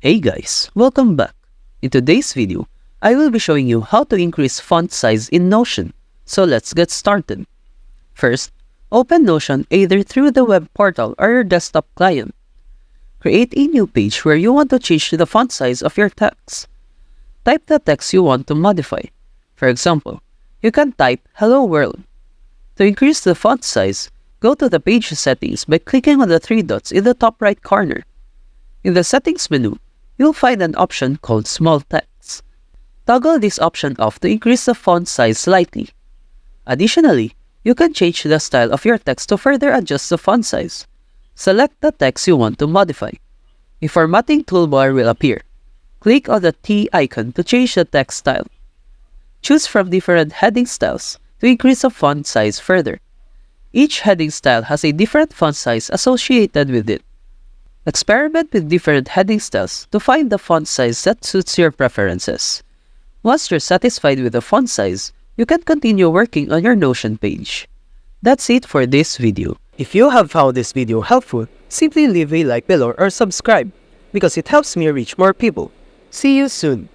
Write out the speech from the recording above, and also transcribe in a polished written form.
Hey guys, welcome back. In today's video, I will be showing you how to increase font size in Notion. So let's get started. First, open Notion either through the web portal or your desktop client. Create a new page where you want to change the font size of your text. Type the text you want to modify. For example, you can type "Hello World." To increase the font size, go to the page settings by clicking on the three dots in the top right corner. In the settings menu, you'll find an option called Small Text. Toggle this option off to increase the font size slightly. Additionally, you can change the style of your text to further adjust the font size. Select the text you want to modify. A formatting toolbar will appear. Click on the T icon to change the text style. Choose from different heading styles to increase the font size further. Each heading style has a different font size associated with it. Experiment with different heading styles to find the font size that suits your preferences. Once you're satisfied with the font size, you can continue working on your Notion page. That's it for this video. If you have found this video helpful, simply leave a like below or subscribe because it helps me reach more people. See you soon!